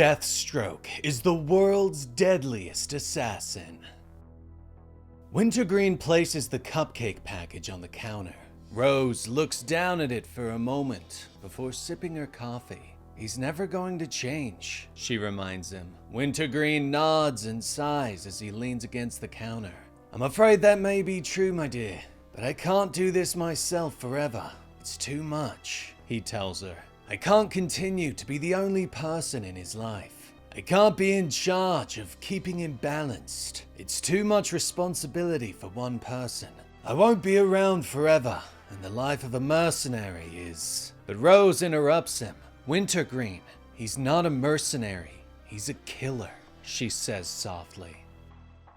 Deathstroke is the world's deadliest assassin. Wintergreen places the cupcake package on the counter. Rose looks down at it for a moment before sipping her coffee. He's never going to change, she reminds him. Wintergreen nods and sighs as he leans against the counter. I'm afraid that may be true, my dear, but I can't do this myself forever. It's too much, he tells her. I can't continue to be the only person in his life. I can't be in charge of keeping him balanced. It's too much responsibility for one person. I won't be around forever, and the life of a mercenary is... But Rose interrupts him. Wintergreen, he's not a mercenary. He's a killer, she says softly.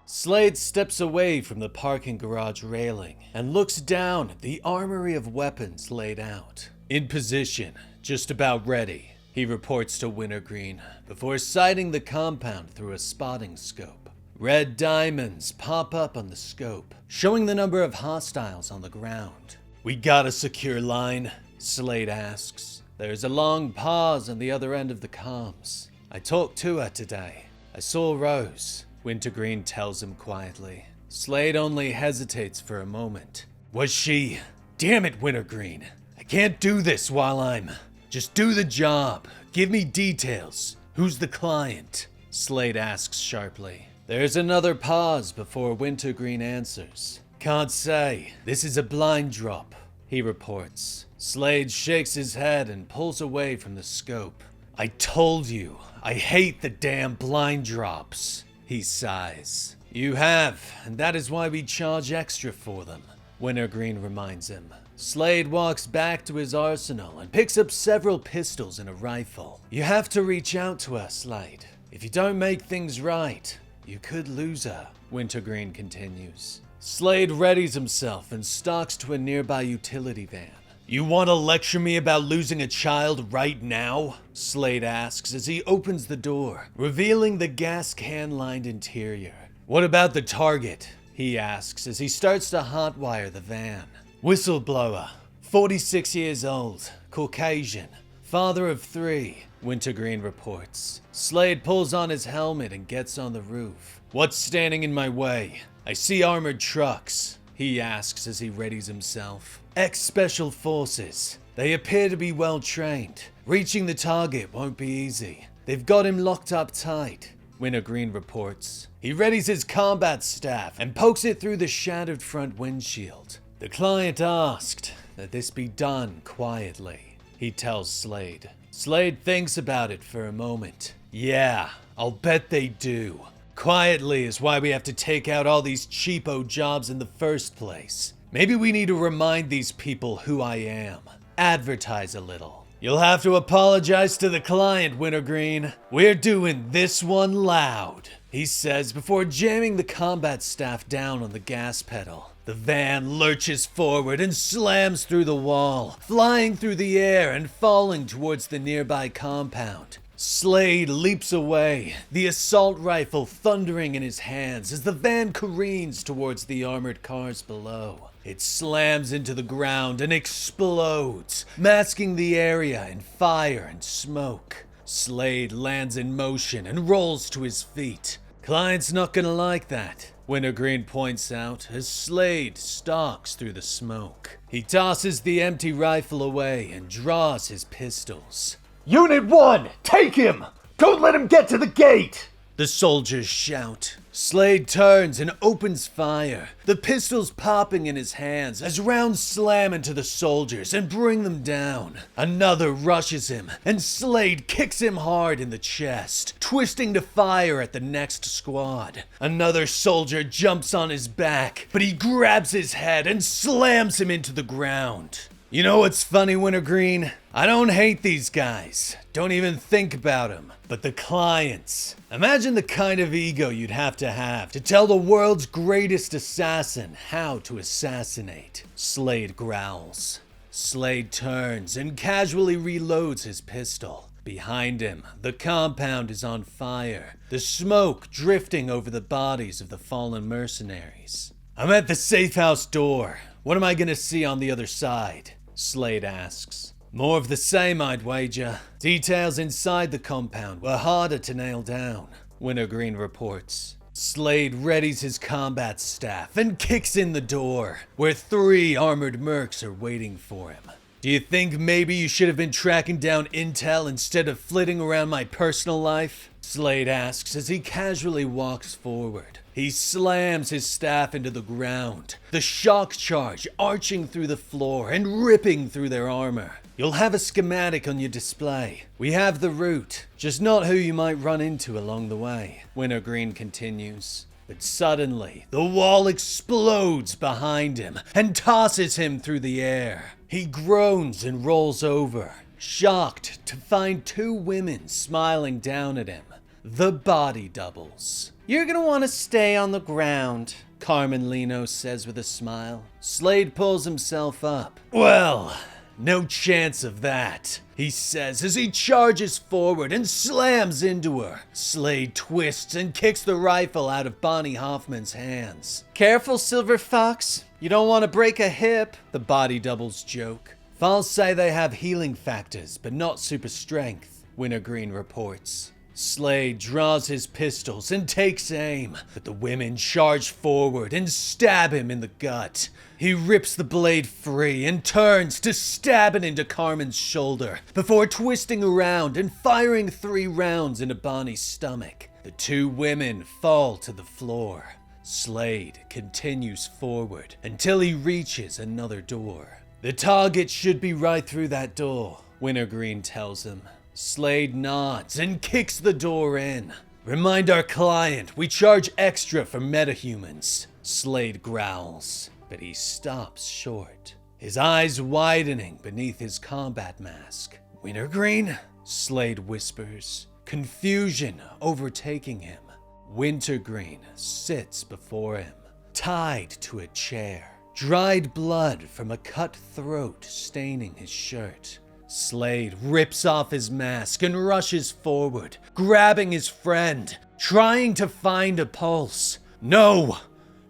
Slade steps away from the parking garage railing and looks down at the armory of weapons laid out. In position, just about ready, he reports to Wintergreen before sighting the compound through a spotting scope. Red diamonds pop up on the scope, showing the number of hostiles on the ground. We got a secure line? Slade asks. There's a long pause on the other end of the comms. I talked to her today. I saw Rose, Wintergreen tells him quietly. Slade only hesitates for a moment. Was she... Damn it, Wintergreen. I can't do this while I'm... Just do the job. Give me details. Who's the client? Slade asks sharply. There's another pause before Wintergreen answers. Can't say. This is a blind drop, he reports. Slade shakes his head and pulls away from the scope. I told you, I hate the damn blind drops, he sighs. You have, and that is why we charge extra for them, Wintergreen reminds him. Slade walks back to his arsenal and picks up several pistols and a rifle. You have to reach out to her, Slade. If you don't make things right, you could lose her, Wintergreen continues. Slade readies himself and stalks to a nearby utility van. You want to lecture me about losing a child right now? Slade asks as he opens the door, revealing the gas can-lined interior. What about the target? He asks as he starts to hotwire the van. Whistleblower, 46 years old, Caucasian, father of 3, Wintergreen reports. Slade pulls on his helmet and gets on the roof. What's standing in my way? I see armored trucks, he asks as he readies himself. Ex-Special Forces. They appear to be well trained. Reaching the target won't be easy. They've got him locked up tight, Wintergreen reports. He readies his combat staff and pokes it through the shattered front windshield. The client asked that this be done quietly, he tells Slade. Slade thinks about it for a moment. Yeah, I'll bet they do. Quietly is why we have to take out all these cheapo jobs in the first place. Maybe we need to remind these people who I am. Advertise a little. You'll have to apologize to the client, Wintergreen. We're doing this one loud, he says before jamming the combat staff down on the gas pedal. The van lurches forward and slams through the wall, flying through the air and falling towards the nearby compound. Slade leaps away, the assault rifle thundering in his hands as the van careens towards the armored cars below. It slams into the ground and explodes, masking the area in fire and smoke. Slade lands in motion and rolls to his feet. Client's not gonna like that, Wintergreen points out as Slade stalks through the smoke. He tosses the empty rifle away and draws his pistols. Unit 1, take him! Don't let him get to the gate! The soldiers shout. Slade turns and opens fire, the pistols popping in his hands as rounds slam into the soldiers and bring them down. Another rushes him, and Slade kicks him hard in the chest, twisting to fire at the next squad. Another soldier jumps on his back, but he grabs his head and slams him into the ground. You know what's funny, Wintergreen? I don't hate these guys. Don't even think about them. But the clients. Imagine the kind of ego you'd have to tell the world's greatest assassin how to assassinate. Slade growls. Slade turns and casually reloads his pistol. Behind him, the compound is on fire, the smoke drifting over the bodies of the fallen mercenaries. I'm at the safe house door. What am I gonna see on the other side? Slade asks. More of the same, I'd wager. Details inside the compound were harder to nail down, Wintergreen reports. Slade readies his combat staff and kicks in the door, where 3 armored mercs are waiting for him. Do you think maybe you should have been tracking down intel instead of flitting around my personal life? Slade asks as he casually walks forward. He slams his staff into the ground, the shock charge arching through the floor and ripping through their armor. You'll have a schematic on your display. We have the route, just not who you might run into along the way, Wintergreen continues. But suddenly, the wall explodes behind him and tosses him through the air. He groans and rolls over, shocked to find 2 women smiling down at him. The body doubles. You're gonna want to stay on the ground, Carmen Lino says with a smile. Slade pulls himself up. Well, no chance of that, he says as he charges forward and slams into her. Slade twists and kicks the rifle out of Bonnie Hoffman's hands. Careful, Silver Fox. You don't want to break a hip, the body doubles joke. Files say they have healing factors, but not super strength, Wintergreen reports. Slade draws his pistols and takes aim, but the women charge forward and stab him in the gut. He rips the blade free and turns to stab it into Carmen's shoulder before twisting around and firing 3 rounds into Bonnie's stomach. The 2 women fall to the floor. Slade continues forward until he reaches another door. The target should be right through that door, Wintergreen tells him. Slade nods and kicks the door in. Remind our client we charge extra for metahumans, Slade growls, but he stops short, his eyes widening beneath his combat mask. Wintergreen? Slade whispers, confusion overtaking him. Wintergreen sits before him, tied to a chair, dried blood from a cut throat staining his shirt. Slade rips off his mask and rushes forward, grabbing his friend, trying to find a pulse. No!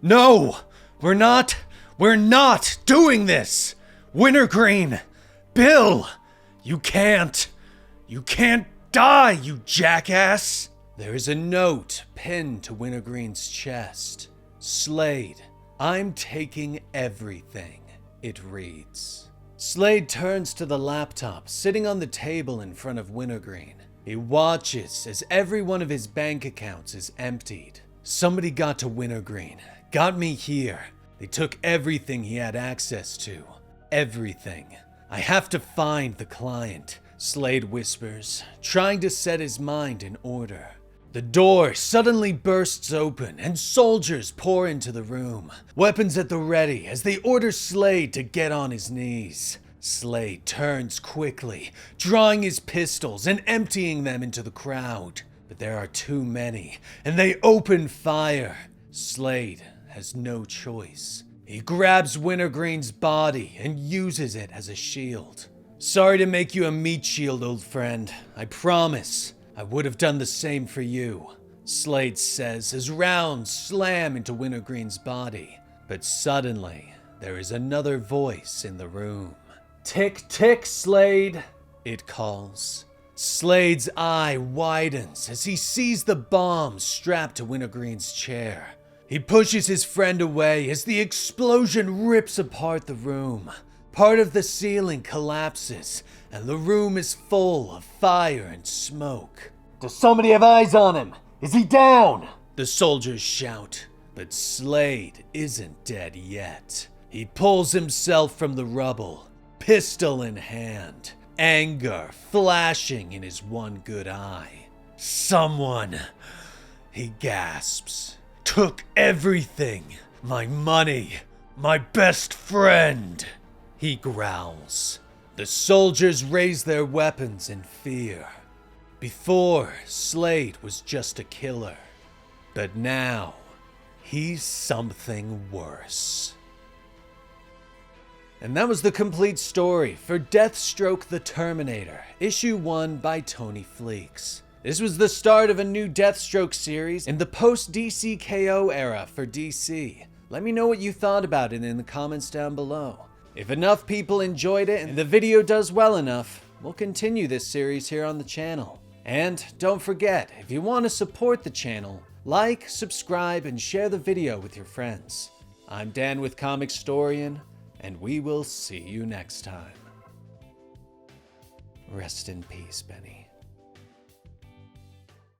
No! We're not doing this! Wintergreen! Bill! You can't die, you jackass! There is a note pinned to Wintergreen's chest. Slade, I'm taking everything, it reads. Slade turns to the laptop sitting on the table in front of Wintergreen. He watches as every one of his bank accounts is emptied. Somebody got to Wintergreen, got me here. They took everything he had access to. Everything. I have to find the client, Slade whispers, trying to set his mind in order. The door suddenly bursts open and soldiers pour into the room, weapons at the ready as they order Slade to get on his knees. Slade turns quickly, drawing his pistols and emptying them into the crowd. But there are too many, and they open fire. Slade has no choice. He grabs Wintergreen's body and uses it as a shield. Sorry to make you a meat shield, old friend. I promise. I would have done the same for you, Slade says as rounds slam into Wintergreen's body. But suddenly, there is another voice in the room. Tick, tick, Slade, it calls. Slade's eye widens as he sees the bomb strapped to Wintergreen's chair. He pushes his friend away as the explosion rips apart the room. Part of the ceiling collapses, and the room is full of fire and smoke. Does somebody have eyes on him? Is he down? The soldiers shout, but Slade isn't dead yet. He pulls himself from the rubble, pistol in hand, anger flashing in his one good eye. Someone, he gasps, took everything. My money, my best friend. He growls. The soldiers raise their weapons in fear. Before, Slade was just a killer. But now, he's something worse. And that was the complete story for Deathstroke the Terminator, issue 1 by Tony Fleecs. This was the start of a new Deathstroke series in the post-DCKO era for DC. Let me know what you thought about it in the comments down below. If enough people enjoyed it and the video does well enough, we'll continue this series here on the channel. And don't forget, if you want to support the channel, like, subscribe, and share the video with your friends. I'm Dan with Comicstorian, and we will see you next time. Rest in peace, Benny.